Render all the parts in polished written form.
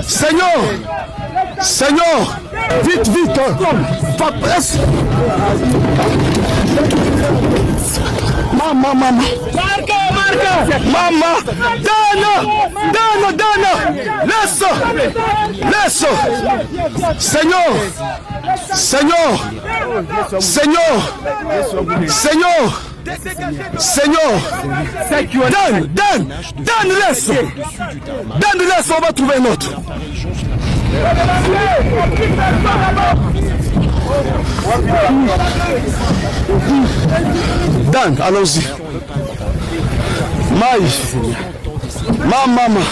Seigneur, Seigneur, vite, vite, pas presse. Maman, maman, maman, donne, laisse, Seigneur, Seigneur, Seigneur, donne, laisse, on va trouver un autre. Dan, allons-y. Maï, maman.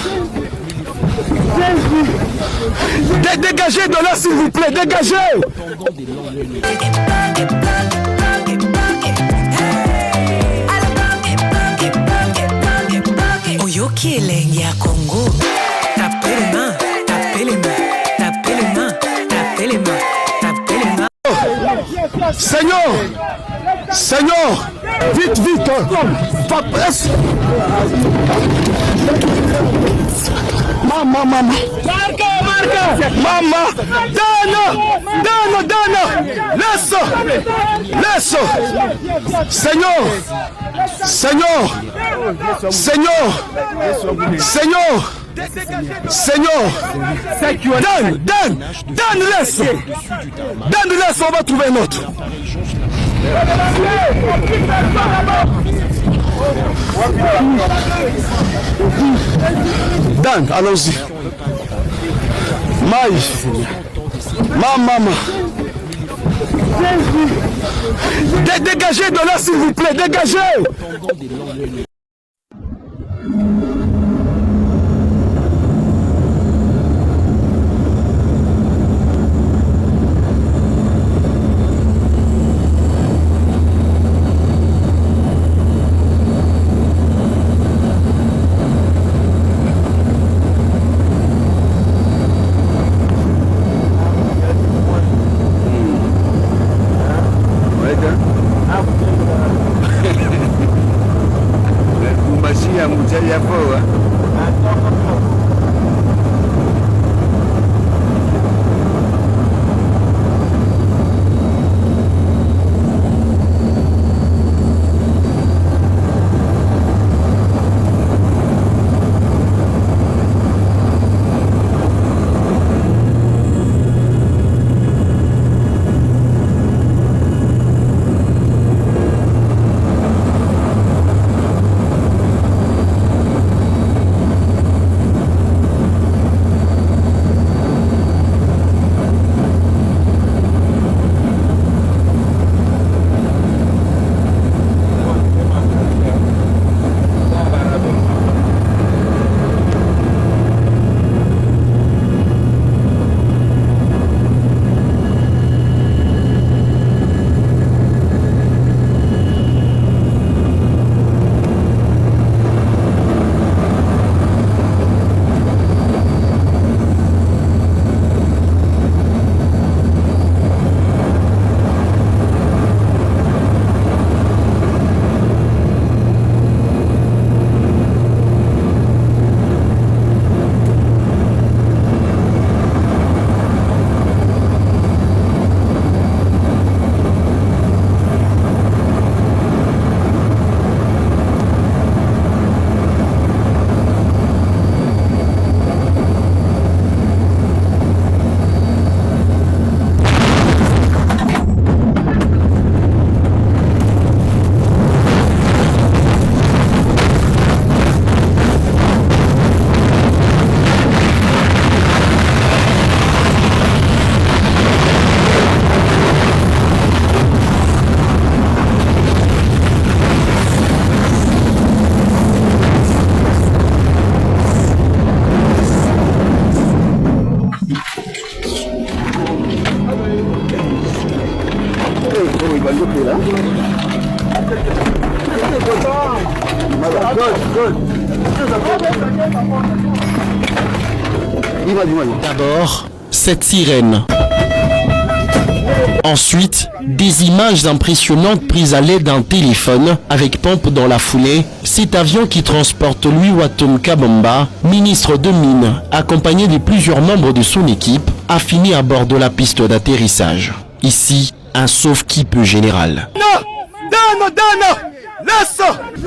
Dégagez de là, s'il vous plaît, dégagez. Oyoki elengi ya Congo. Tapez les mains, tapez les mains, tapez les mains, tapez les mains, tapez les mains. Seigneur, Seigneur, vite, vite, pas presse. Maman, maman, maman, donne, laisse, Seigneur, Seigneur, donne, laisse, on va trouver un autre. Dan, allons-y. Maï, maman. Dégagez de là, s'il vous plaît, dégagez. D'abord, cette sirène. Ensuite, des images impressionnantes prises à l'aide d'un téléphone avec pompe dans la foulée. Cet avion qui transporte Louis Watom Kabamba, ministre de Mines, accompagné de plusieurs membres de son équipe, a fini à bord de la piste d'atterrissage. Ici, un sauve-qui-peut général.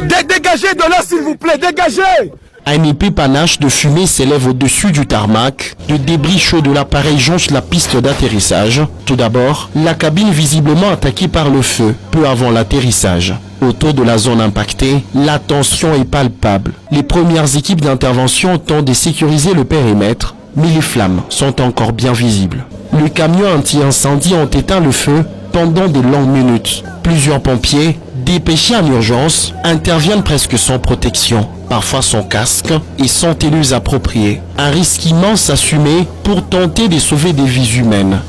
Dégagez de là, s'il vous plaît, dégagez! Un épais panache de fumée s'élève au-dessus du tarmac. Le débris chaud de l'appareil jonche la piste d'atterrissage. Tout d'abord, la cabine visiblement attaquée par le feu, peu avant l'atterrissage. Autour de la zone impactée, la tension est palpable. Les premières équipes d'intervention tentent de sécuriser le périmètre, mais les flammes sont encore bien visibles. Le camion anti-incendie ont éteint le feu pendant de longues minutes. Plusieurs pompiers, dépêchés en urgence, interviennent presque sans protection, parfois sans casque et sans tenues appropriées. Un risque immense assumé pour tenter de sauver des vies humaines.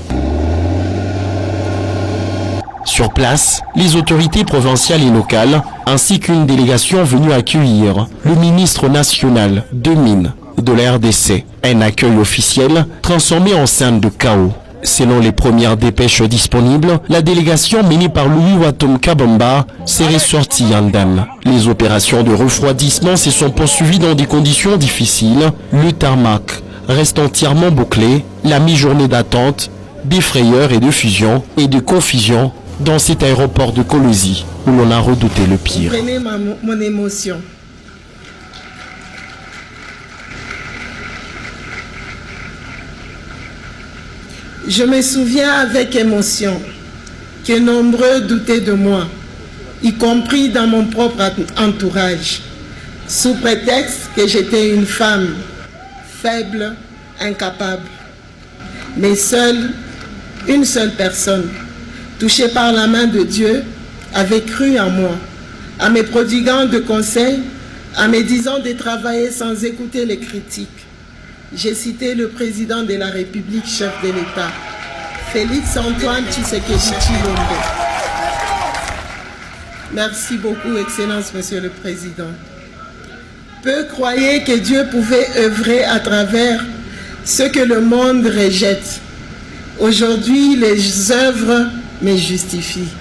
Sur place, les autorités provinciales et locales, ainsi qu'une délégation venue accueillir le ministre national de Mines de la RDC. Un accueil officiel transformé en scène de chaos. Selon les premières dépêches disponibles, la délégation menée par Louis Watom Kabamba serait sortie indemne. Les opérations de refroidissement se sont poursuivies dans des conditions difficiles. Le tarmac reste entièrement bouclé. La mi-journée d'attente, des frayeurs et de fusion et de confusion dans cet aéroport de Colosie où l'on a redouté le pire. Prenez mon émotion. Je me souviens avec émotion que nombreux doutaient de moi, y compris dans mon propre entourage, sous prétexte que j'étais une femme faible, incapable. Mais une seule personne, touchée par la main de Dieu, avait cru en moi, en me prodiguant de conseils, en me disant de travailler sans écouter les critiques. J'ai cité le président de la République, chef de l'État, Félix Antoine Tshisekedi Tshilombo. Merci beaucoup, Excellence, Monsieur le Président. Peu croyaient que Dieu pouvait œuvrer à travers ce que le monde rejette. Aujourd'hui, les œuvres me justifient.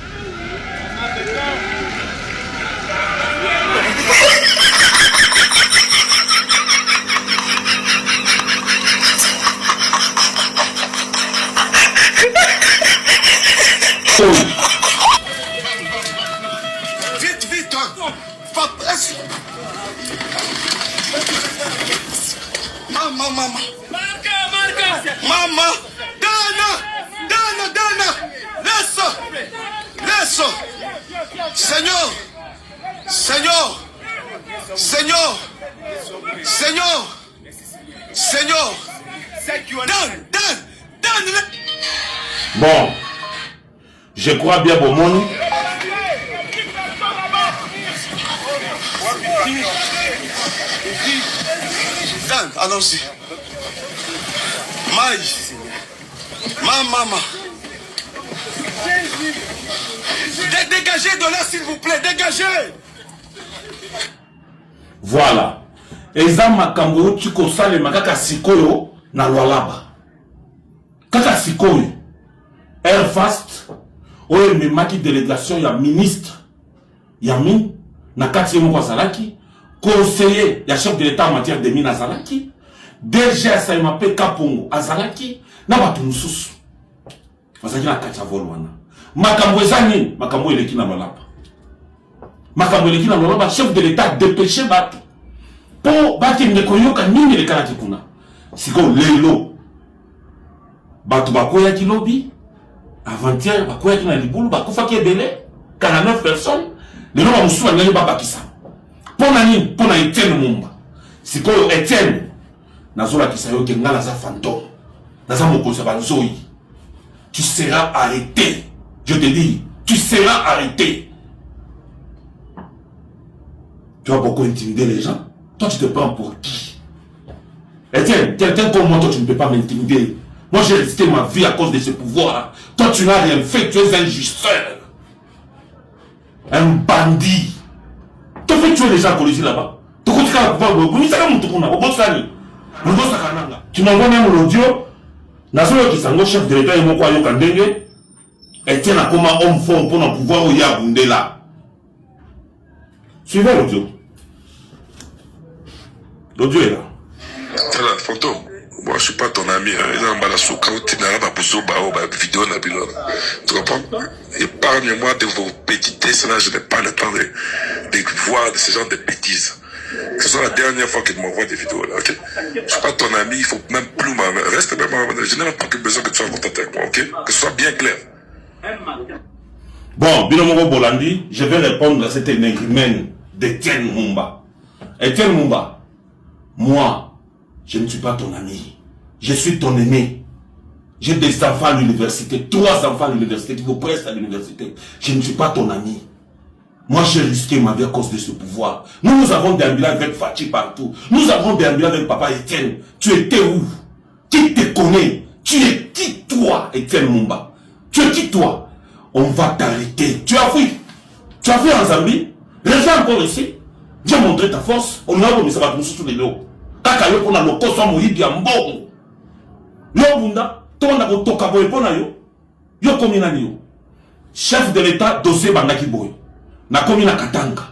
Vite, hein. Maman. Maman. Dana. Laisse. Seigneur. Dan. Bon, je crois bien bon monde. Dan, allons-y. Maman. Dégagez de là, s'il vous plaît, dégagez. Voilà. Eza makambo chiko sale makaka sikoyo na lwalaba. Kaka sikoyo. Airfast. Oye memaki délégation ya ministre. Ya mine. Na kati moko Zalaki. Conseiller ya chef de l'État en matière de mine à Zalaki. DG Saïmape Kapongo à Zalaki. Na batu mususu. Bazaki na kati ya volwana. Makambo ezani. Makambo eleki na lwalaba. Makambo eleki na lwalaba. Chef de l'État dépêché batu. Po bati mnekoyoka nini lekalaki kuna. Siko lelo. Batu bakoya ki lobby. Avant-hier bakoya ki na libulu. Bakufaki ebele. 49 personnes. Lelo ba musuwa nani babakisa. Pona nini? Pona Etienne Mumba. Siko Etienne. Nazola kisayo ke ngala za fantôme. Naza mokosa banzoi. Tu seras arrêté. Je te dis, tu seras arrêté. Tu vas beaucoup intimider les gens. Toi, tu te prends pour qui? Etienne, quelqu'un comme moi, toi, tu ne peux pas m'intimider. Moi, j'ai risqué ma vie à cause de ce pouvoir. Toi, tu n'as rien fait. Tu es un justeur. Un bandit. Tu fais tuer les gens à Colosie là-bas. Tu m'envoies même l'audio. Nazo Kisango, chef de l'État, et mon quoi, Yokandenge. Etienne a comme homme fort pour pouvoir au Yaoundé là. Suivez l'audio. L'audio est là. Voilà, fantôme. Moi, je suis pas ton ami. Il a un balasouka ou tinara ba buso ba o ba vidéo na bilon. Tu comprends? Épargne-moi de vos petitesses là. Je n'ai pas le temps de voir de ce genre de bêtises. Que ce soit la dernière fois qu'il m'envoie des vidéos là, ok? Je suis pas ton ami. Il faut même plus reste même. Je n'ai même pas plus besoin que tu sois en contact avec moi, ok? Que ce soit bien clair. Bon, Binomoro Bolandi, je vais répondre à cette énigme d'Etienne Mumba. Etienne Mumba, moi, je ne suis pas ton ami. Je suis ton aîné. J'ai des enfants à l'université, 3 enfants à l'université qui vous prestent à l'université. Je ne suis pas ton ami. Moi, j'ai risqué ma vie à cause de ce pouvoir. Nous avons déambulé avec Fachi partout. Nous avons déambulé avec papa Etienne. Tu étais où? Qui te connaît? Tu es qui toi, Etienne Mumba? Tu es qui toi? On va t'arrêter. Tu as fui. Tu as fui en Zambie. Reviens encore ici. Viens montrer ta force. On a remis ça va tous les lots. Kaka yo pona loko so moyibi ya mbongo. Yo bunda, to na ko toka boy pona yo. Yo komi nani yo. Chef de l'État dossier bandaki boy. Na komi na Katanga.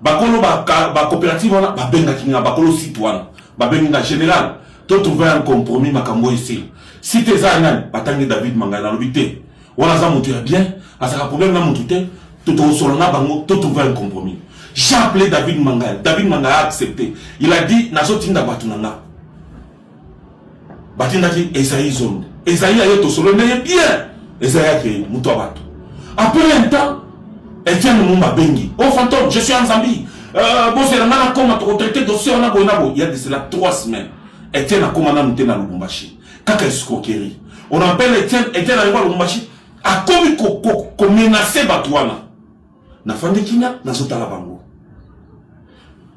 Bakolo ba coopérative wana ba benga kinga bakolo citoyen. Ba benga général. To trouver un compromis makambo ici. Si tes anan batangi David Manga na lobité. Wana za mutu ya bien, asaka problème na mutu te, to solona bango, to trouver un compromis. J'ai appelé David Manga. David Manga a accepté. Il a dit, Naso Tinda Batunanga. Batinda qui Esaïe Zone. Esaïe a été solo, mais bien. Esaïe a été Moutoua Batu. Après un temps, Etienne Mumba Bengi. Oh fantôme, je suis en Zambie. Bon, c'est la nana comme au traité dossier on a bonabo. Il y a de cela 3 semaines. Etienne a commandé nous tenir à Lubumbashi. Kaka escroquerie. On appelle Etienne arrive à Lubumbashi. A commis qu'on menaçait Batouana. Na fandi kina, na zotala bango.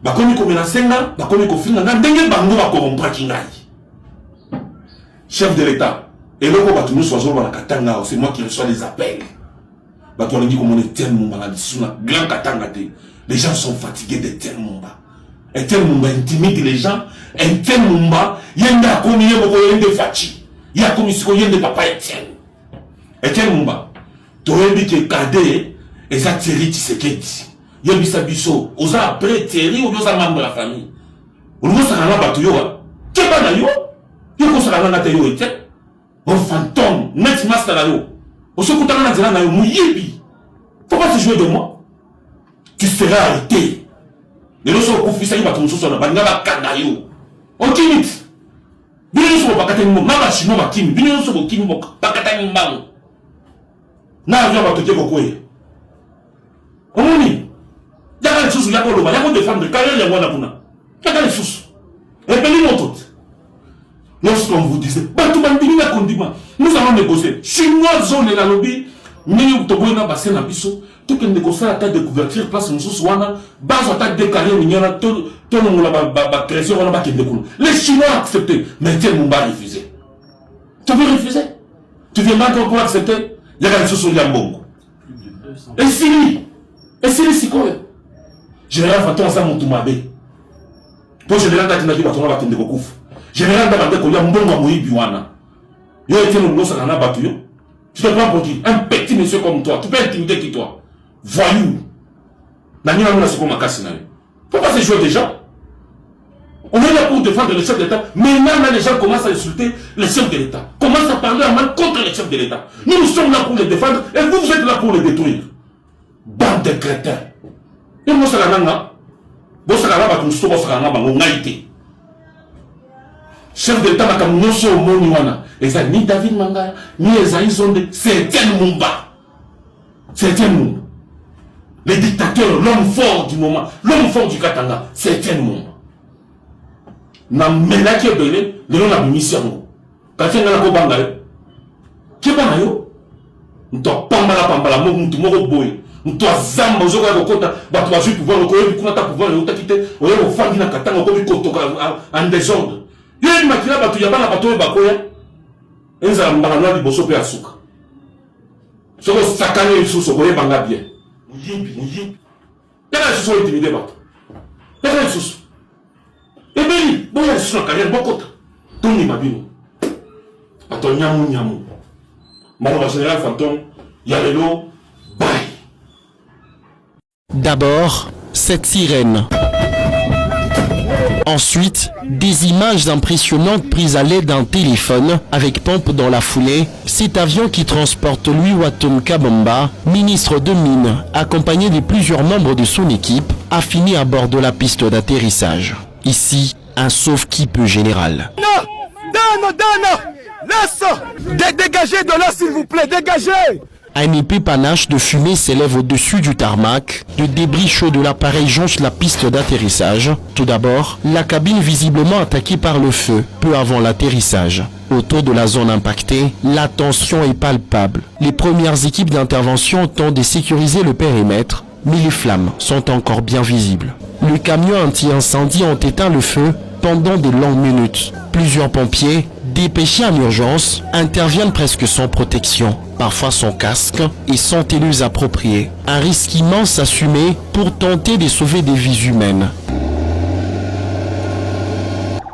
Bakomi ko menacenga, bakomi ko finga nga ndenge bango ba corrompre kingai. Chef de l'État, et le ko batu nous sozo na Katanga, c'est moi qui reçois les appels. Batu on dit comme on est tellement malade sur la grand Katanga te. Les gens sont fatigués d'Etienne Mumba. Etienne Mumba intimide les gens, Etienne Mumba yenda komi yebo yende fachi. Ya komi siko yende papa Etienne. Etienne Mumba, toyebi ke kade et ça Thierry Tshisekedi. Yebisa biso, oza après Thierry ou oza membre de la famille. On nous a rana batu yo. Keba na yo. Yo ko sala na te yo ete. On fantôme, net master na yo. On se kutana na zela na yo muyibi. Faut pas se jouer de moi. Tu seras arrêté. Les gens sont confisés ba ton soso na banga ba kanda yo. On timide. Bino so ba katani mo mama chino ba kimi. Bino so bo kimi mo ba katani mbango. Na yo ba to je kokoye. Omoni, y'a les sous, y'a quoi y'a des femmes de carrière, y'a quoi y'a les sous. Et puis nous toutes. Lorsqu'on vous disait, nous allons négocier. Chinois zone et la lobby, nous avons un bassin à biso, tout que négocier la taille de couverture, place nous sous wana, base à taille de carrière, nous avons tout le monde la création, on a pas les Chinois ont accepté, mais Etienne Mumba a refusé. Tu veux refuser? Tu viens encore pour accepter? Il y a les sous sur Yambongo. Et si et c'est les psychologues. Général Faton ça mon toumabe. Pour général Tatina qui va tomber à Tende Kokouf. Général Dabande Koya Mbongo Moui Biwana. Yo été le losa kana batu yo. Tu te prends pour qui? Un petit monsieur comme toi. Tu peux intimider qui toi? Voyou. Nani na siko makasi na yo. Pourquoi se jouer des gens? On est là pour défendre le chef d'État. Mais maintenant les gens commencent à insulter le chef de l'État. Commencent à parler en mal contre le chef de l'État. Nous sommes là pour les défendre et vous êtes là pour les détruire. Bande de crétins. Et moi, c'est la nana. Bon, c'est la nana, c'est la nana, chef d'État, c'est la nana. Et ça, ni David Manga, ni Esaïe Zonde, c'est Etienne Mumba. C'est Etienne Mumba. Le dictateur, l'homme fort du moment, l'homme fort du Katanga, c'est Etienne Mumba. Na mena qui est belé, le nom n'a pas mis sur nous. Quand tu es dans la Kobanga, qui est bon à yo? Nous t'en pambala, nous t'en boy. Nous zamba ozoka kokota bato bazui pouvoir lokoyo kuna ta pouvoir le takite oyo ofandi na katanga ko bikotoka en désordre. Yo makina bato ya bana bato bakoya enza mbana liboso pe asuka. Soko sakane suso ko yebanga bien. Muyibi. Tala suso intimidé bato. Tala suso. Et bien, bon ya suso na carrière bokota. Toni mabino. Ato nyamu. Maro général fantôme Yalelo, bye. D'abord, cette sirène. Ensuite, des images impressionnantes prises à l'aide d'un téléphone avec pompe dans la foulée. Cet avion qui transporte Louis-Watom Kabamba, ministre de Mines, accompagné de plusieurs membres de son équipe, a fini à bord de la piste d'atterrissage. Ici, un sauve-qui-peut général. Dégagez de là, s'il vous plaît, dégagez! Un épais panache de fumée s'élève au-dessus du tarmac. De débris chauds de l'appareil jonchent la piste d'atterrissage. Tout d'abord, la cabine visiblement attaquée par le feu, peu avant l'atterrissage. Autour de la zone impactée, la tension est palpable. Les premières équipes d'intervention tentent de sécuriser le périmètre, mais les flammes sont encore bien visibles. Le camion anti-incendie ont éteint le feu pendant de longues minutes. Plusieurs pompiers, dépêchés en urgence, interviennent presque sans protection, parfois sans casque et sans tenues appropriées. Un risque immense assumé pour tenter de sauver des vies humaines.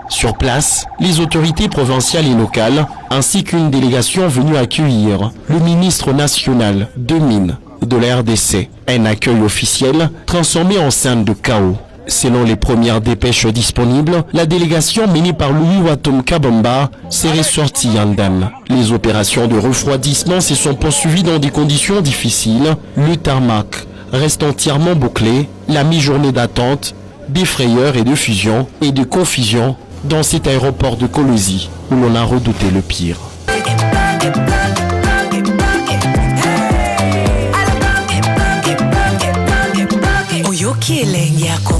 Sur place, les autorités provinciales et locales, ainsi qu'une délégation venue accueillir le ministre national de Mines de la RDC. Un accueil officiel transformé en scène de chaos. Selon les premières dépêches disponibles, la délégation menée par Louis-Watom Kabamba serait sortie indemne. Les opérations de refroidissement se sont poursuivies dans des conditions difficiles. Le tarmac reste entièrement bouclé. La mi-journée d'attente, des frayeurs et de fusion et de confusion dans cet aéroport de Kolwezi où l'on a redouté le pire. Oyo kieleng ya Congo.